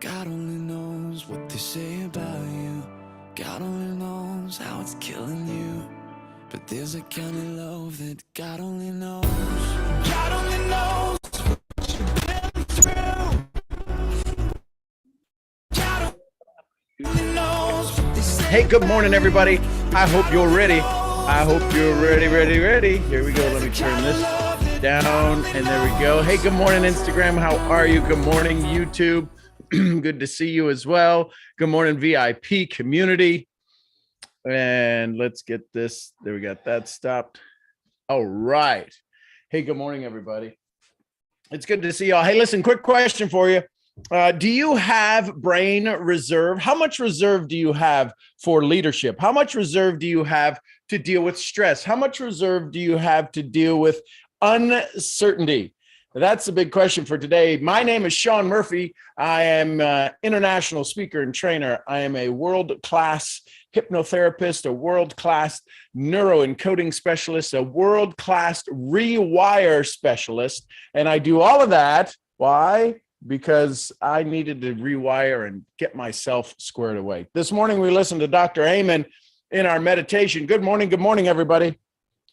God only knows what they say about you. God only knows how it's killing you. But there's a kind of love that God only knows. God only knows what you've been through. God only knows what they say. Hey, good morning, everybody. I hope you're ready. I hope you're ready. Here we go. Let me turn this down, and there we go. Hey, good morning, Instagram. How are you? Good morning, YouTube. Good to see you as well. Good morning, VIP community. And let's get this. There we got that stopped. All right. Hey, good morning, everybody. It's good to see y'all. Hey, listen, quick question for you. Do you have brain reserve? How much reserve do you have for leadership? How much reserve do you have to deal with stress? How much reserve do you have to deal with uncertainty? That's the big question for today. My name is Sean Murphy. I am an international speaker and trainer. I am a world-class hypnotherapist, a world-class neuroencoding specialist, a world-class rewire specialist. And I do all of that. Why? Because I needed to rewire and get myself squared away. This morning, we listened to Dr. Amen in our meditation. Good morning, everybody.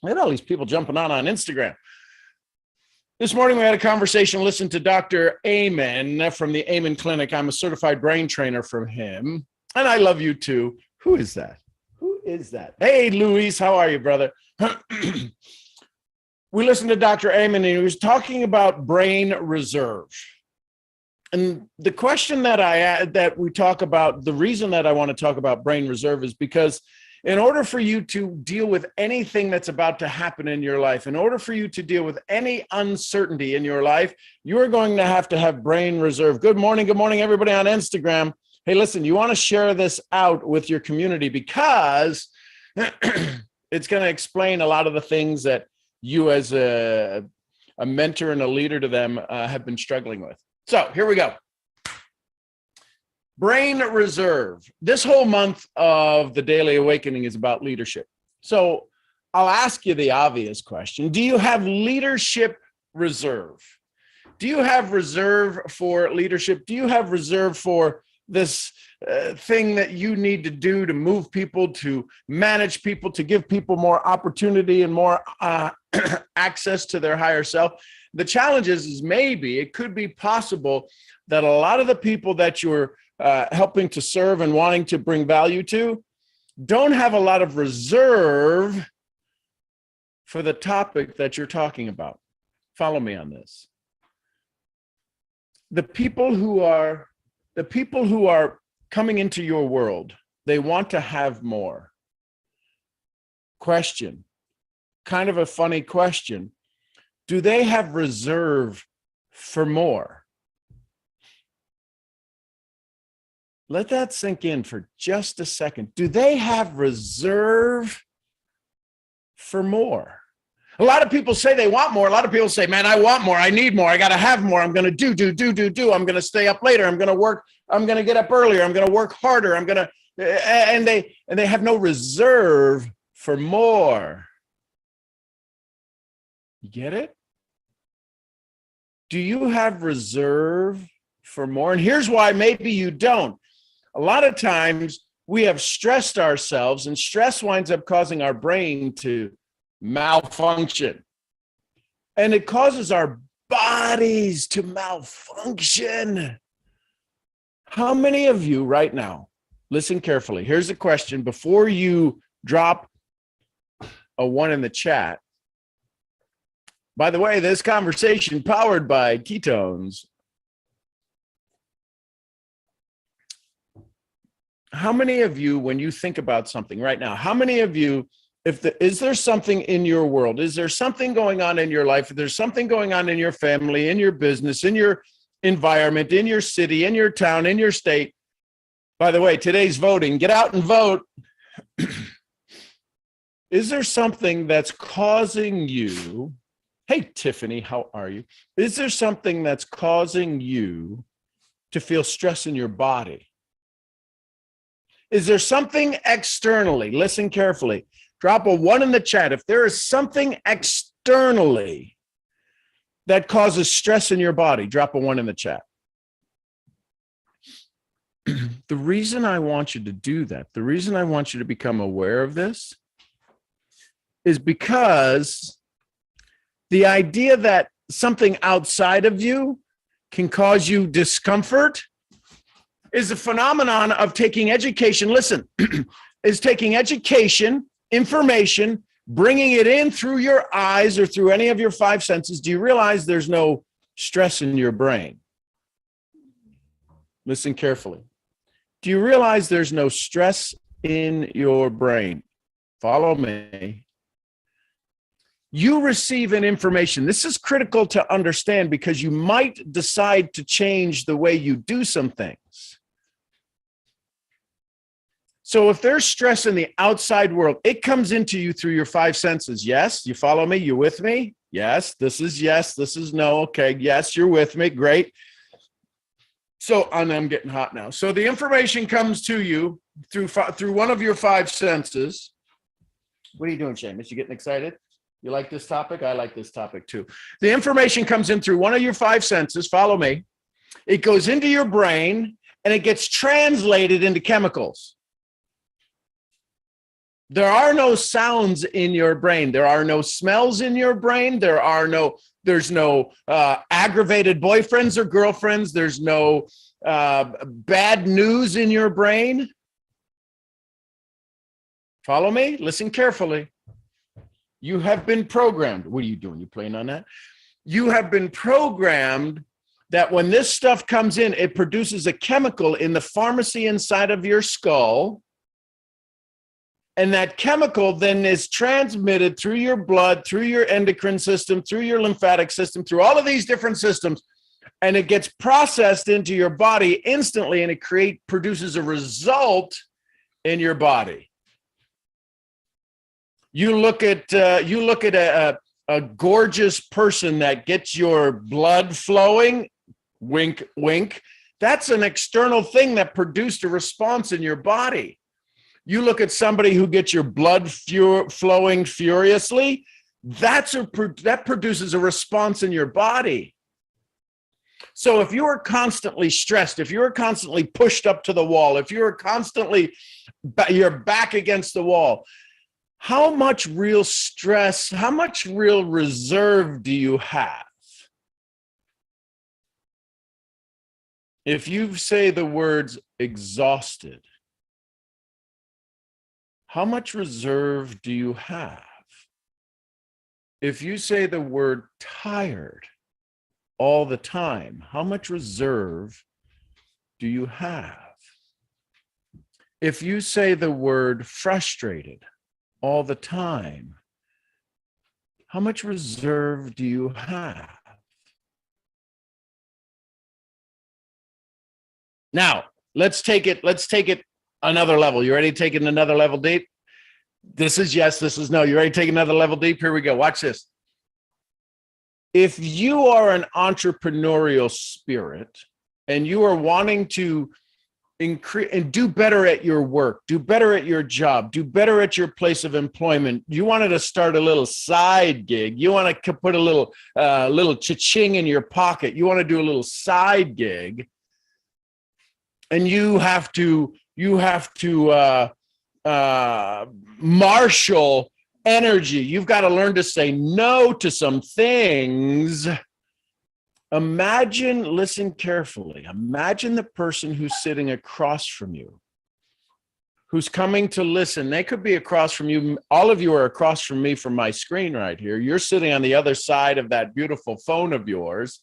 Look at all these people jumping on Instagram. This morning, we had a conversation, listened to Dr. Amen from the Amen Clinic. I'm a certified brain trainer from him, and I love you too. Who is that? Who is that? Hey, Luis, how are you, brother? We listened to Dr. Amen, and he was talking about brain reserve. And the question that we talk about, the reason that I want to talk about brain reserve is because in order for you to deal with anything that's about to happen in your life, in order for you to deal with any uncertainty in your life, you are going to have brain reserve. Good morning, everybody on Instagram. Hey, listen, you want to share this out with your community because it's going to explain a lot of the things that you as a mentor and a leader to them have been struggling with. So here we go. Brain reserve. This whole month of the Daily Awakening is about leadership. So I'll ask you the obvious question. Do you have leadership reserve? Do you have reserve for leadership? Do you have reserve for this thing that you need to do to move people, to manage people, to give people more opportunity and more access to their higher self? The challenge is maybe it could be possible that a lot of the people that you're helping to serve and wanting to bring value to don't have a lot of reserve for the topic that you're talking about. Follow me on this. The people who are coming into your world, they want to have more. Question, kind of a funny question. Do they have reserve for more? Let that sink in for just a second. Do they have reserve for more? A lot of people say they want more. A lot of people say, man, I want more. I need more. I got to have more. I'm going to do. I'm going to stay up later. I'm going to work. I'm going to get up earlier. I'm going to work harder. And they have no reserve for more. You get it? Do you have reserve for more? And here's why maybe you don't. A lot of times we have stressed ourselves, and stress winds up causing our brain to malfunction. And it causes our bodies to malfunction. How many of you right now, listen carefully. Here's a question before you drop a 1 in the chat. By the way, this conversation powered by ketones. How many of you, when you think about something right now, how many of you, is there something in your world? Is there something going on in your life? If there's something going on in your family, in your business, in your environment, in your city, in your town, in your state? By the way, today's voting. Get out and vote. Is there something that's causing you? Hey, Tiffany, how are you? Is there something that's causing you to feel stress in your body? Is there something externally? Listen carefully. Drop a 1 in the chat. If there is something externally that causes stress in your body, drop a 1 in the chat. The reason I want you to do that, the reason I want you to become aware of this is because the idea that something outside of you can cause you discomfort is a phenomenon of taking education. Listen, is taking education, information, bringing it in through your eyes or through any of your five senses. Do you realize there's no stress in your brain? Listen carefully. Do you realize there's no stress in your brain? Follow me. You receive an information. This is critical to understand because you might decide to change the way you do some things. So if there's stress in the outside world, it comes into you through your five senses. Yes, you follow me? You with me? Yes, this is no. Okay, yes, you're with me. Great. So, and I'm getting hot now. So the information comes to you through one of your five senses. What are you doing, Seamus? You getting excited? You like this topic? I like this topic too. The information comes in through one of your five senses. Follow me. It goes into your brain and it gets translated into chemicals. There are no sounds in your brain. There are no smells in your brain. There's no aggravated boyfriends or girlfriends. There's no bad news in your brain. Follow me? Listen carefully. You have been programmed. What are you doing? You playing on that? You have been programmed that when this stuff comes in, it produces a chemical in the pharmacy inside of your skull. And that chemical then is transmitted through your blood, through your endocrine system, through your lymphatic system, through all of these different systems. And it gets processed into your body instantly, and it produces a result in your body. You look at a gorgeous person that gets your blood flowing, wink, wink. That's an external thing that produced a response in your body. You look at somebody who gets your blood flowing furiously, that produces a response in your body. So if you are constantly stressed, if you are constantly pushed up to the wall, if you are constantly, your back against the wall, how much real stress, how much real reserve do you have? If you say the words exhausted, how much reserve do you have? If you say the word tired all the time, how much reserve do you have? If you say the word frustrated all the time, how much reserve do you have? Now, let's take it another level. You ready to take it another level deep? This is yes, this is no. You ready to take another level deep? Here we go. Watch this. If you are an entrepreneurial spirit and you are wanting to increase and do better at your work, do better at your job, do better at your place of employment, you wanted to start a little side gig, you want to put a little cha-ching in your pocket, you want to do a little side gig, and you have to marshal energy. You've got to learn to say no to some things. Imagine, listen carefully. Imagine the person who's sitting across from you, who's coming to listen. They could be across from you. All of you are across from me from my screen right here. You're sitting on the other side of that beautiful phone of yours,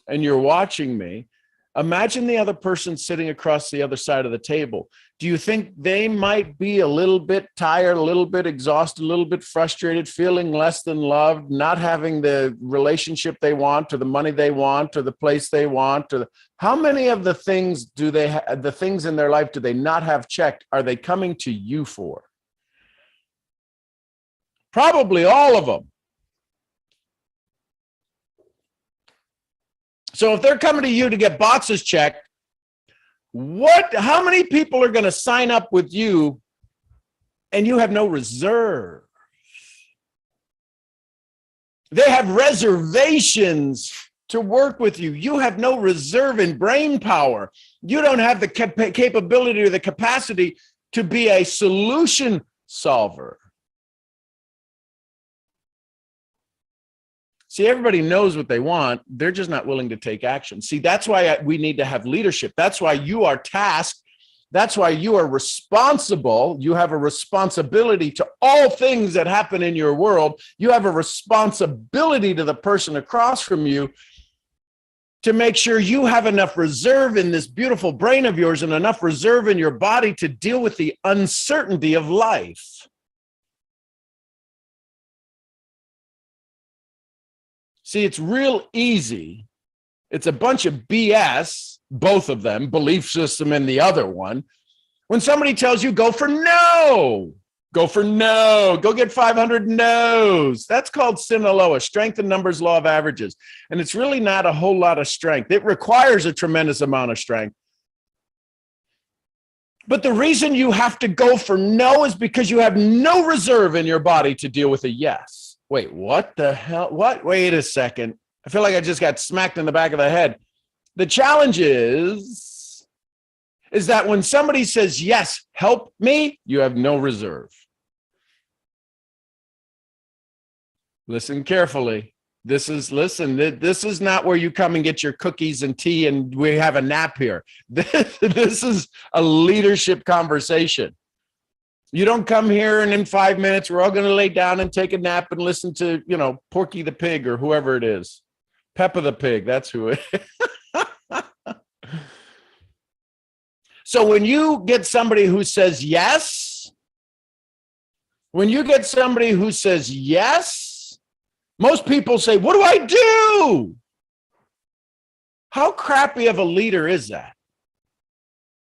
and you're watching me. Imagine the other person sitting across the other side of the table. Do you think they might be a little bit tired, a little bit exhausted, a little bit frustrated, feeling less than loved, not having the relationship they want, or the money they want, or the place they want? How many of the things the things in their life do they not have checked? Are they coming to you for? Probably all of them. So if they're coming to you to get boxes checked, how many people are going to sign up with you and you have no reserve? They have reservations to work with you. You have no reserve in brain power. You don't have the capability or the capacity to be a solution solver. See, everybody knows what they want. They're just not willing to take action. See, that's why we need to have leadership. That's why you are tasked. That's why you are responsible. You have a responsibility to all things that happen in your world. You have a responsibility to the person across from you to make sure you have enough reserve in this beautiful brain of yours and enough reserve in your body to deal with the uncertainty of life. See, it's real easy. It's a bunch of BS, both of them, belief system and the other one. When somebody tells you, go for no, go get 500 no's. That's called Sinaloa, strength in numbers, law of averages. And it's really not a whole lot of strength. It requires a tremendous amount of strength. But the reason you have to go for no is because you have no reserve in your body to deal with a yes. Wait, what the hell? What? Wait a second. I feel like I just got smacked in the back of the head. The challenge is that when somebody says, yes, help me, you have no reserve. Listen carefully. This is not where you come and get your cookies and tea and we have a nap here. This is a leadership conversation. You don't come here and in 5 minutes, we're all going to lay down and take a nap and listen to, Porky the Pig or whoever it is. Peppa the Pig, that's who it is. So when you get somebody who says yes, most people say, what do I do? How crappy of a leader is that?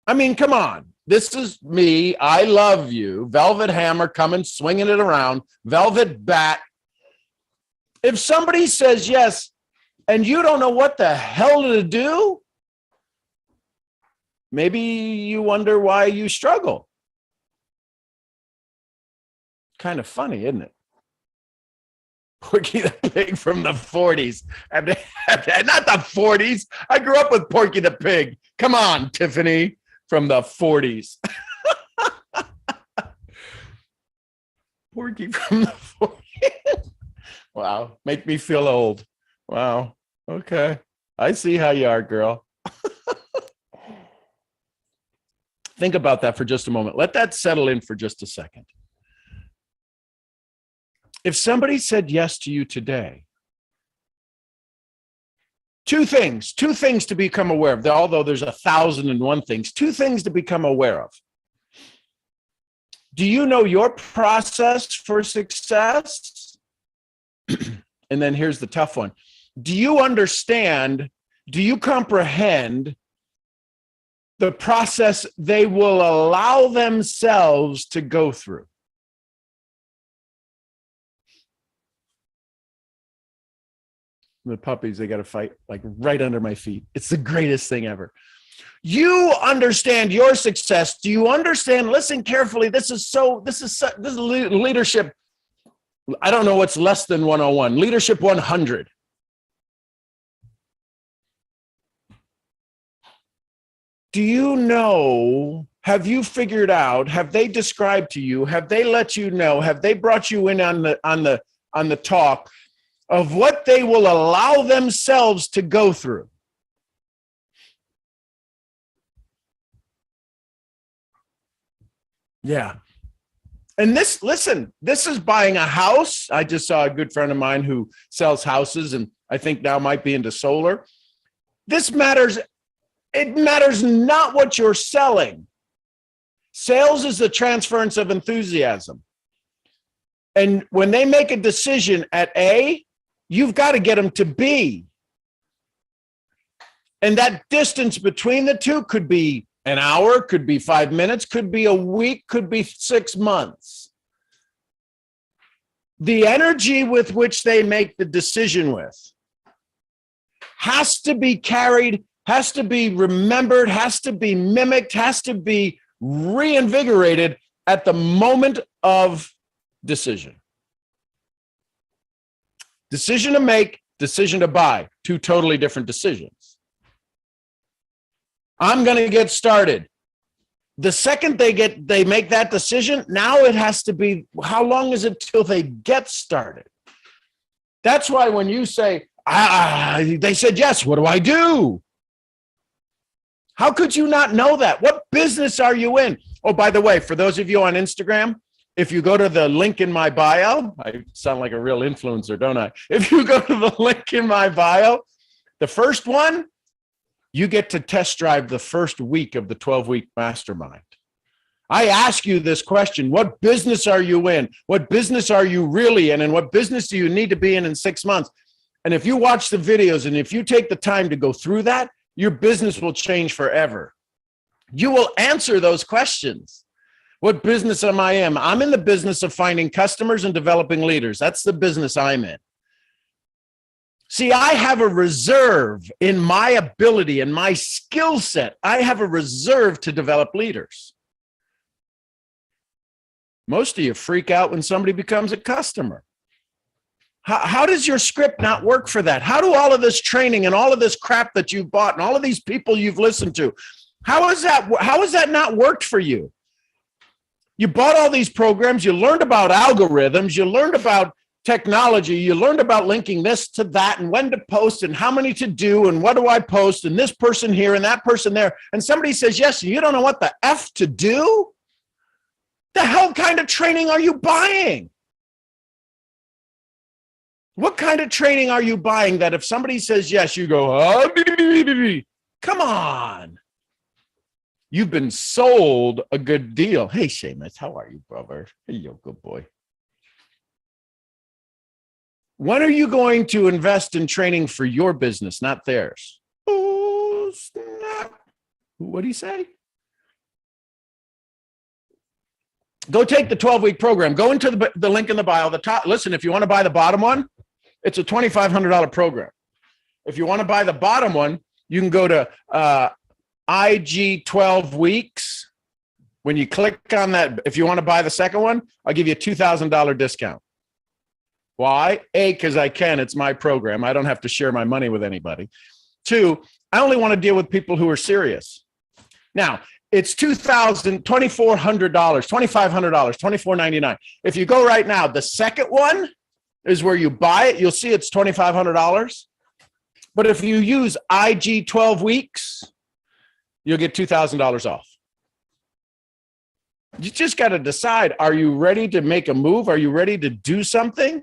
I mean, come on. This is me. I love you. Velvet hammer coming, swinging it around. Velvet bat. If somebody says yes, and you don't know what the hell to do, maybe you wonder why you struggle. Kind of funny, isn't it? Porky the Pig from the 40s. Not the 40s. I grew up with Porky the Pig. Come on, Tiffany. From the 40s. Porky from the 40s. Wow. Make me feel old. Wow. Okay. I see how you are, girl. Think about that for just a moment. Let that settle in for just a second. If somebody said yes to you today, two things to become aware of, although there's 1,001 things, two things to become aware of. Do you know your process for success? And then here's the tough one. Do you comprehend the process they will allow themselves to go through? The puppies, they got to fight like right under my feet. It's the greatest thing ever. You understand your success. Do you understand? Listen carefully. This is leadership. I don't know what's less than 101. Leadership 100. Do you know? Have you figured out? Have they described to you? Have they let you know? Have they brought you in on the talk of what they will allow themselves to go through? Yeah. And this is buying a house. I just saw a good friend of mine who sells houses and I think now might be into solar. This matters. It matters not what you're selling. Sales is the transference of enthusiasm. And when they make a decision at A, you've got to get them to B. And that distance between the two could be an hour, could be 5 minutes, could be a week, could be 6 months. The energy with which they make the decision with has to be carried, has to be remembered, has to be mimicked, has to be reinvigorated at the moment of decision. Decision to make, decision to buy, two totally different decisions. I'm going to get started. The second they make that decision, now it has to be, how long is it till they get started? That's why when you say, they said yes, what do I do? How could you not know that? What business are you in? Oh, by the way, for those of you on Instagram, if you go to the link in my bio, I sound like a real influencer, don't I? If you go to the link in my bio, the first one, you get to test drive the first week of the 12-week mastermind. I ask you this question: what business are you in? What business are you really in? And what business do you need to be in 6 months? And if you watch the videos and if you take the time to go through that, your business will change forever. You will answer those questions. What business am I in? I'm in the business of finding customers and developing leaders. That's the business I'm in. See, I have a reserve in my ability and my skill set. I have a reserve to develop leaders. Most of you freak out when somebody becomes a customer. How does your script not work for that? How do all of this training and all of this crap that you've bought and all of these people you've listened to, how has that not worked for you? You bought all these programs, you learned about algorithms, you learned about technology, you learned about linking this to that and when to post and how many to do and what do I post and this person here and that person there. And somebody says yes, and you don't know what the F to do? The hell kind of training are you buying? What kind of training are you buying that if somebody says yes, you go, come on. You've been sold a good deal. Hey, Seamus, how are you, brother? Hey, yo, good boy. When are you going to invest in training for your business, not theirs? Oh, snap. What do you say? Go take the 12-week program. Go into the link in the bio. The top. Listen, if you want to buy the bottom one, it's a $2,500 program. If you want to buy the bottom one, you can go to IG 12 weeks. When you click on that, if you want to buy the second one, I'll give you a $2,000 discount. Why? A, because I can. It's my program. I don't have to share my money with anybody. Two, I only want to deal with people who are serious. Now, it's $2,400, $2,500, $2,499. If you go right now, the second one is where you buy it. You'll see it's $2,500. But if you use IG 12 weeks, you'll get $2,000 off. You just got to decide, are you ready to make a move? Are you ready to do something?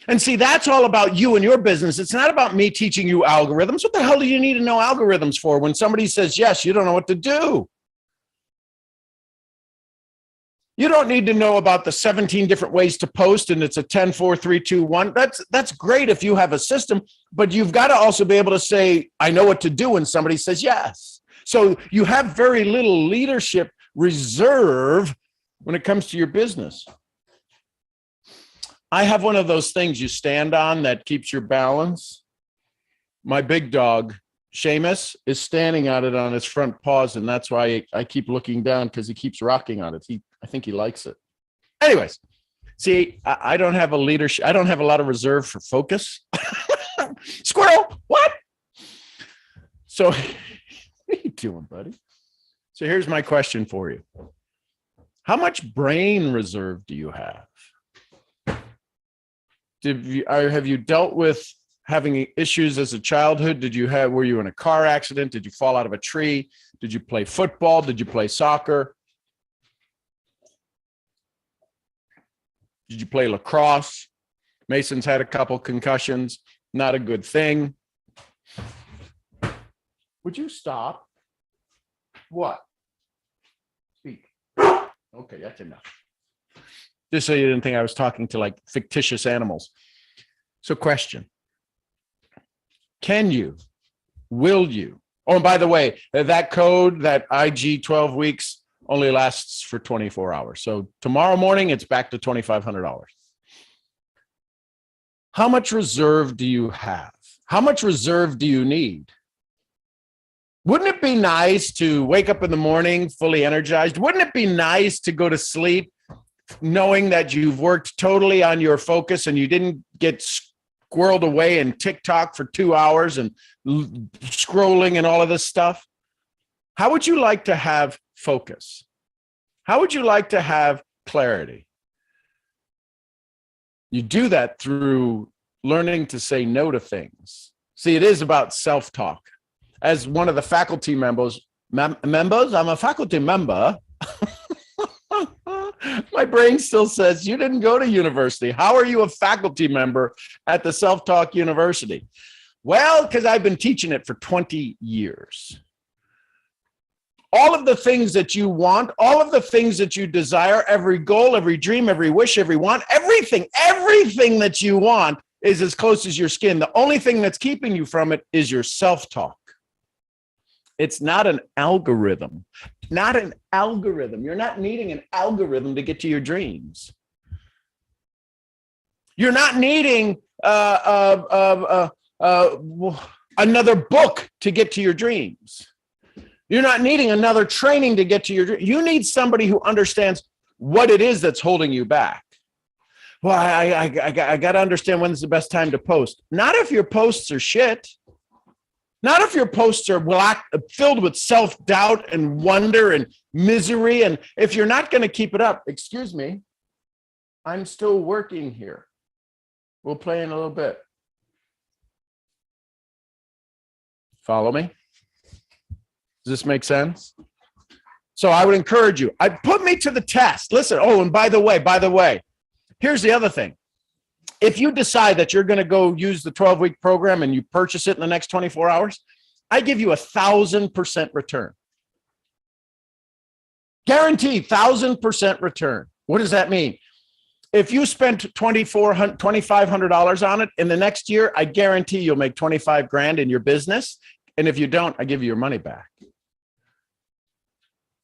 And see, that's all about you and your business. It's not about me teaching you algorithms. What the hell do you need to know algorithms for? When somebody says yes, you don't know what to do. You don't need to know about the 17 different ways to post and it's a 10, 4, 3, 2, 1. That's great if you have a system, but you've got to also be able to say, I know what to do when somebody says yes. So you have very little leadership reserve when it comes to your business. I have one of those things you stand on that keeps your balance. My big dog, Seamus, is standing on it on his front paws, and that's why I keep looking down because he keeps rocking on it. I think he likes it. Anyways, see, I don't have a leadership. I don't have a lot of reserve for focus. Squirrel, what? So, what are you doing, buddy? So here's my question for you. How much brain reserve do you have? Have you dealt with having issues as a childhood? Were you in a car accident? Did you fall out of a tree? Did you play football? Did you play soccer? Did you play lacrosse? Mason's had a couple concussions. Not a good thing. Would you stop? What? Speak. Okay, that's enough. Just so you didn't think I was talking to like fictitious animals. So question. Will you? Oh, and by the way, that code, that IG 12 weeks only lasts for 24 hours. So tomorrow morning, it's back to $2,500. How much reserve do you have? How much reserve do you need? Wouldn't it be nice to wake up in the morning fully energized? Wouldn't it be nice to go to sleep knowing that you've worked totally on your focus and you didn't get squirreled away in TikTok for 2 hours and scrolling and all of this stuff? How would you like to have focus? How would you like to have clarity? You do that through learning to say no to things. See, it is about self-talk. As one of the faculty members, I'm a faculty member. My brain still says, you didn't go to university. How are you a faculty member at the Self-Talk University? Well, because I've been teaching it for 20 years. All of the things that you want, all of the things that you desire, every goal, every dream, every wish, every want, everything that you want is as close as your skin. The only thing that's keeping you from it is your self-talk. It's not an algorithm, not an algorithm. You're not needing an algorithm to get to your dreams. You're not needing another book to get to your dreams. You're not needing another training to get to your dream. You need somebody who understands what it is that's holding you back. Well, I got to understand when's the best time to post. Not if your posts are shit. Not if your posts are filled with self-doubt and wonder and misery. And if you're not going to keep it up, excuse me, I'm still working here. We'll play in a little bit. Follow me? Does this make sense? So I would encourage you. Put me to the test. Listen. Oh, and by the way, here's the other thing. If you decide that you're going to go use the 12-week program and you purchase it in the next 24 hours, I give you 1,000% return. Guaranteed 1,000% return. What does that mean? If you spent $2,500 on it in the next year, I guarantee you'll make 25 grand in your business. And if you don't, I give you your money back.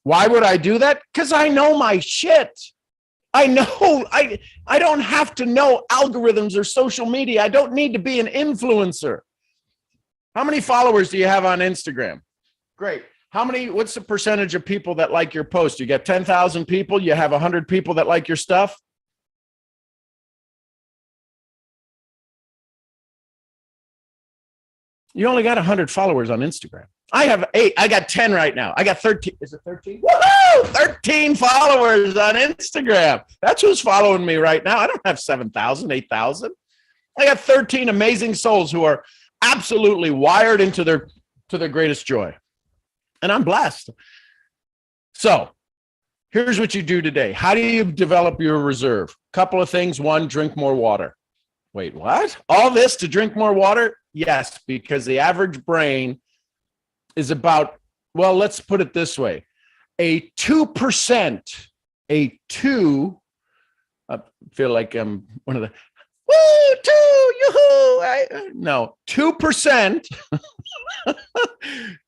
Why would I do that? Because I know my shit. I know I don't have to know algorithms or social media. I don't need to be an influencer. How many followers do you have on Instagram? Great. What's the percentage of people that like your post? You get 10,000 people, you have 100 people that like your stuff. You only got 100 followers on Instagram. I have 8. I got 10 right now. I got 13. Is it 13? Woohoo! 13 followers on Instagram. That's who's following me right now. I don't have 7,000, 8,000. I got 13 amazing souls who are absolutely wired into their greatest joy. And I'm blessed. So here's what you do today. How do you develop your reserve? Couple of things. One, drink more water. Wait, what? All this to drink more water? Yes, because the average brain is about, well, let's put it this way. I feel like I'm one of the, 2%,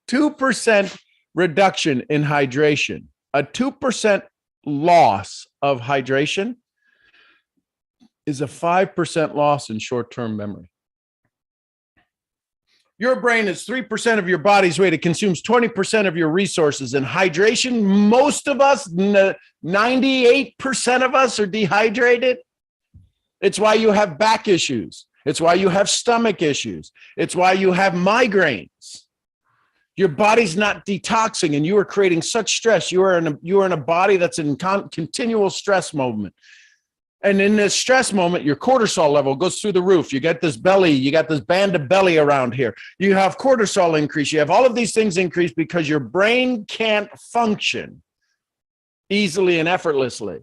2% reduction in hydration, a 2% loss of hydration is a 5% loss in short-term memory. Your brain is 3% of your body's weight. It consumes 20% of your resources. And hydration, most of us, 98% of us are dehydrated. It's why you have back issues. It's why you have stomach issues. It's why you have migraines. Your body's not detoxing and you are creating such stress. You are in a body that's in continual stress moment. And in this stress moment, your cortisol level goes through the roof. You get this belly, you got this band of belly around here. You have cortisol increase. You have all of these things increase because your brain can't function easily and effortlessly.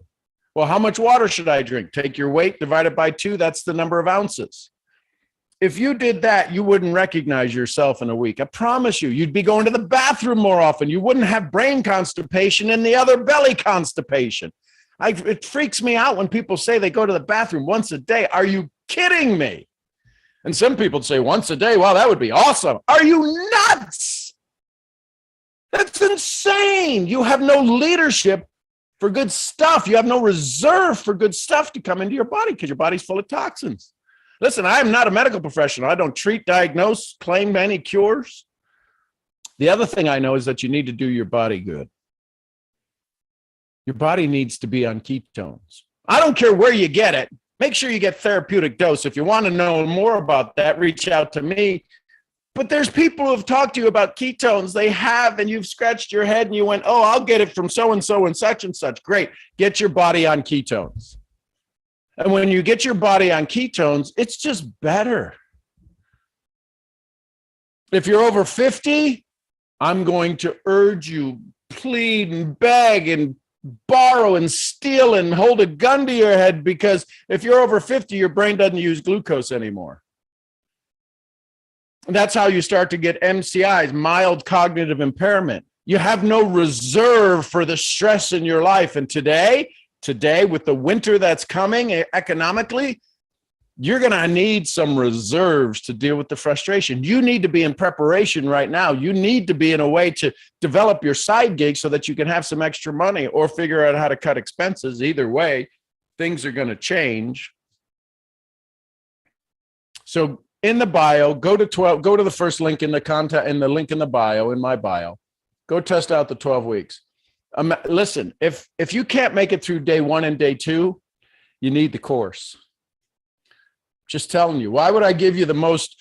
Well, how much water should I drink? Take your weight, divide it by 2. That's the number of ounces. If you did that, you wouldn't recognize yourself in a week. I promise you, you'd be going to the bathroom more often. You wouldn't have brain constipation and the other belly constipation. It freaks me out when people say they go to the bathroom once a day. Are you kidding me? And some people say once a day. Wow, that would be awesome. Are you nuts? That's insane. You have no leadership for good stuff. You have no reserve for good stuff to come into your body because your body's full of toxins. Listen, I am not a medical professional. I don't treat, diagnose, claim any cures. The other thing I know is that you need to do your body good. Your body needs to be on ketones. I don't care where you get it. Make sure you get therapeutic dose. If you want to know more about that, reach out to me. But there's people who have talked to you about ketones. They have, and you've scratched your head and you went, oh, I'll get it from so-and-so and such. Great. Get your body on ketones. And when you get your body on ketones, it's just better. If you're over 50, I'm going to urge you, plead and beg and borrow and steal and hold a gun to your head, because if you're over 50, your brain doesn't use glucose anymore. And that's how you start to get MCIs, mild cognitive impairment. You have no reserve for the stress in your life. And today, with the winter that's coming economically, you're going to need some reserves to deal with the frustration. You need to be in preparation right now. You need to be in a way to develop your side gig so that you can have some extra money or figure out how to cut expenses. Either way, things are going to change. So in the bio, go to the first link in the contact, in the link in the bio, in my bio. Go test out the 12 weeks. Listen, if you can't make it through day 1 and day 2, you need the course. Just telling you. Why would I give you the most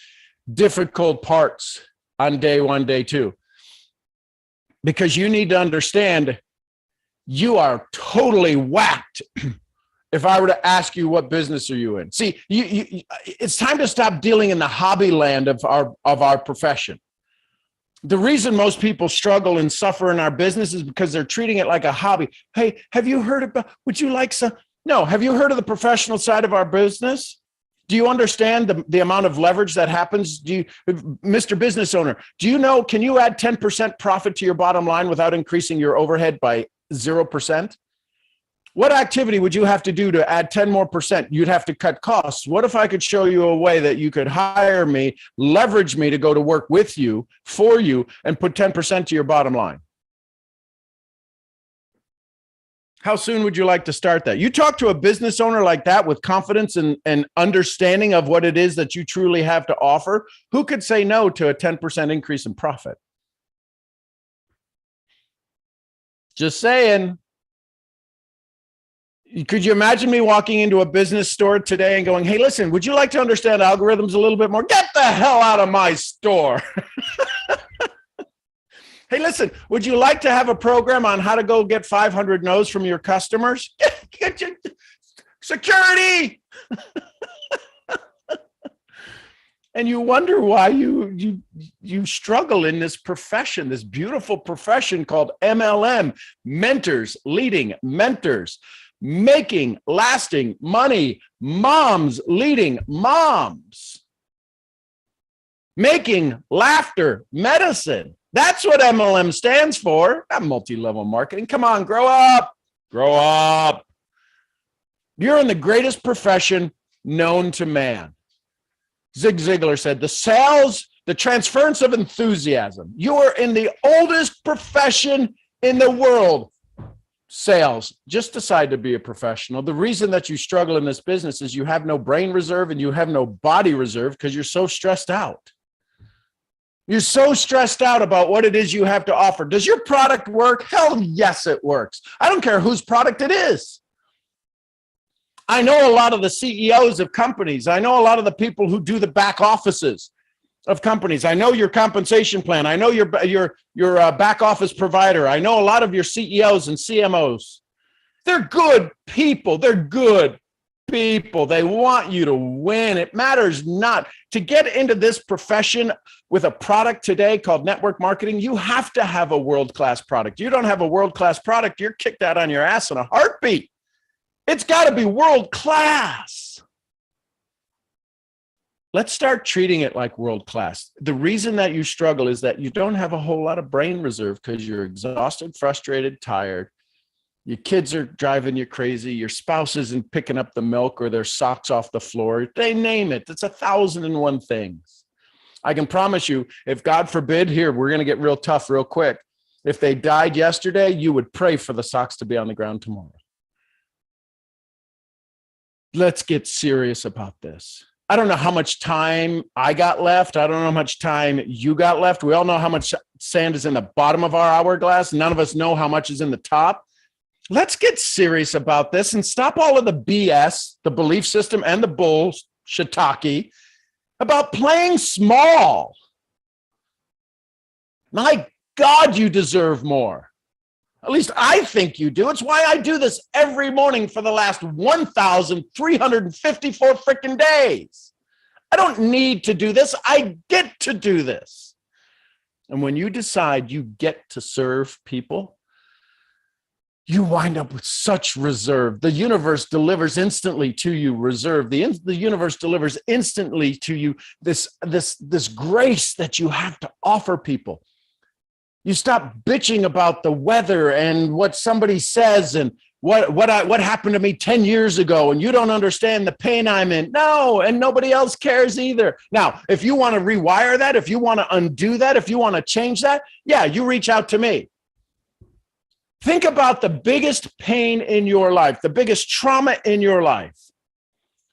difficult parts on day 1, day 2? Because you need to understand you are totally whacked. If I were to ask you, what business are you in? See, it's time to stop dealing in the hobby land of our profession. The reason most people struggle and suffer in our business is because they're treating it like a hobby. Hey, have you heard about, would you like some? No, have you heard of the professional side of our business? Do you understand the amount of leverage that happens? Mr. Business Owner, do you know, can you add 10% profit to your bottom line without increasing your overhead by 0%? What activity would you have to do to add 10 more percent? You'd have to cut costs. What if I could show you a way that you could hire me, leverage me to go to work with you, for you, and put 10% to your bottom line? How soon would you like to start that? You talk to a business owner like that with confidence and understanding of what it is that you truly have to offer. Who could say no to a 10% increase in profit? Just saying. Could you imagine me walking into a business store today and going, hey, listen, would you like to understand algorithms a little bit more? Get the hell out of my store. Hey, listen, would you like to have a program on how to go get 500 no's from your customers? Get your security. And you wonder why you struggle in this profession, this beautiful profession called MLM, mentors, leading mentors, making lasting money, moms leading moms, making laughter medicine. That's what MLM stands for. Not multi-level marketing. Come on, grow up. Grow up. You're in the greatest profession known to man. Zig Ziglar said, the transference of enthusiasm. You are in the oldest profession in the world. Sales. Just decide to be a professional. The reason that you struggle in this business is you have no brain reserve and you have no body reserve because you're so stressed out. You're so stressed out about what it is you have to offer. Does your product work? Hell yes, it works. I don't care whose product it is. I know a lot of the CEOs of companies. I know a lot of the people who do the back offices of companies. I know your compensation plan. I know your back office provider. I know a lot of your CEOs and CMOs. They're good people. They're good people. They want you to win. It matters not. To get into this profession with a product today called network marketing, you have to have a world-class product. You don't have a world-class product, you're kicked out on your ass in a heartbeat. It's got to be world-class. Let's start treating it like world-class. The reason that you struggle is that you don't have a whole lot of brain reserve because you're exhausted, frustrated, tired. Your kids are driving you crazy. Your spouse isn't picking up the milk or their socks off the floor. They name it. It's 1,001 things. I can promise you, if God forbid, here, we're going to get real tough real quick. If they died yesterday, you would pray for the socks to be on the ground tomorrow. Let's get serious about this. I don't know how much time I got left. I don't know how much time you got left. We all know how much sand is in the bottom of our hourglass. None of us know how much is in the top. let's get serious about this and stop all of the BS, the belief system and the bull shiitake about playing small. My God, you deserve more. At least I think you do. It's why I do this every morning for the last 1,354 freaking days. I don't need to do this. I get to do this. And when you decide you get to serve people, you wind up with such reserve. The universe delivers instantly to you reserve. The universe delivers instantly to you this grace that you have to offer people. You stop bitching about the weather and what somebody says and what happened to me 10 years ago, and you don't understand the pain I'm in. No, and nobody else cares either. Now, if you want to rewire that, if you want to undo that, if you want to change that, yeah, you reach out to me. Think about the biggest pain in your life, the biggest trauma in your life.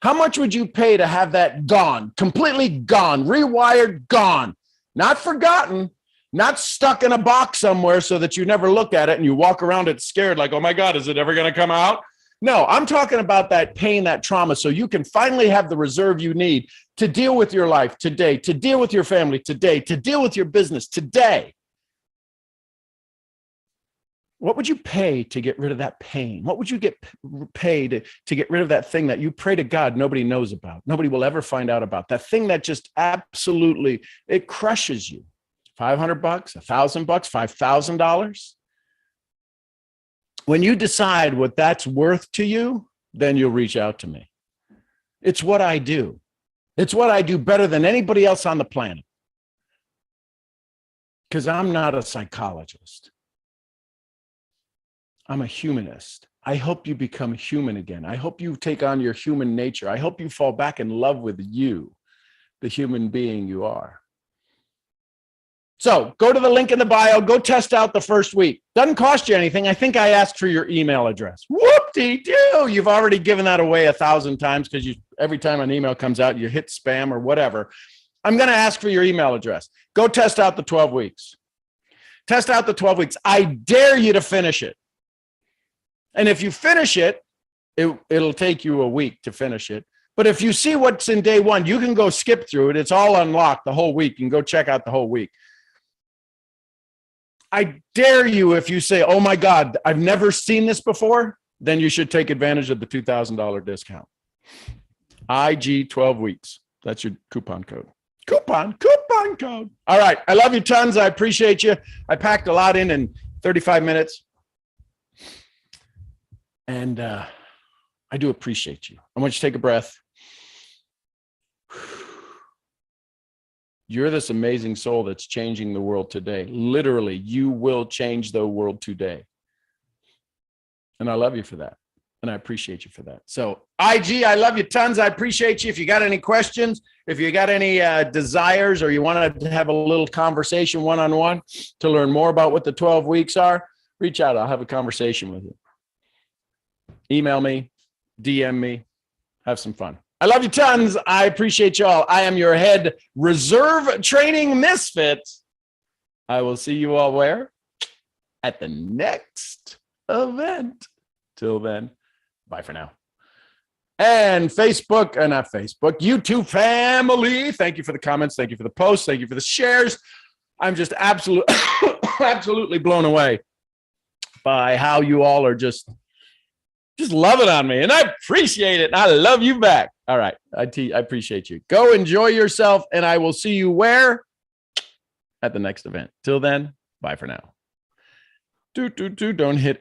How much would you pay to have that gone, completely gone, rewired, gone, not forgotten, not stuck in a box somewhere so that you never look at it and you walk around it scared like, oh my God, is it ever going to come out? No, I'm talking about that pain, that trauma, so you can finally have the reserve you need to deal with your life today, to deal with your family today, to deal with your business today. What would you pay to get rid of that pain? What would you get paid to get rid of that thing that you pray to God nobody knows about, nobody will ever find out about, that thing that just absolutely, it crushes you? $500, $1,000, $5,000. When you decide what that's worth to you, then you'll reach out to me. It's what I do. It's what I do better than anybody else on the planet. Because I'm not a psychologist. I'm a humanist. I hope you become human again. I hope you take on your human nature. I hope you fall back in love with you, the human being you are. So go to the link in the bio, go test out the first week. Doesn't cost you anything. I think I asked for your email address. Whoop-de-doo. You've already given that away 1,000 times because every time an email comes out, you hit spam or whatever. I'm going to ask for your email address. Go test out the 12 weeks. Test out the 12 weeks. I dare you to finish it. And if you finish it, it'll take you a week to finish it. But if you see what's in day one, you can go skip through it. It's all unlocked the whole week. You can go check out the whole week. I dare you, if you say, oh my God, I've never seen this before, then you should take advantage of the $2,000 discount. IG 12 weeks. That's your coupon code. Coupon code. All right. I love you tons. I appreciate you. I packed a lot in 35 minutes. And I do appreciate you. I want you to take a breath. You're this amazing soul that's changing the world today. Literally, you will change the world today. And I love you for that. And I appreciate you for that. So IG, I love you tons. I appreciate you. If you got any questions, if you got any desires, or you want to have a little conversation one-on-one to learn more about what the 12 weeks are, reach out. I'll have a conversation with you. Email me, DM me, have some fun. I love you tons. I appreciate y'all. I am your head reserve training misfit. I will see you all where? At the next event. Till then, bye for now. And YouTube family, thank you for the comments. Thank you for the posts. Thank you for the shares. I'm just absolutely blown away by how you all are just love it on me. And I appreciate it. And I love you back. All right. I appreciate you. Go enjoy yourself. And I will see you where? At the next event. Till then, bye for now. Don't hit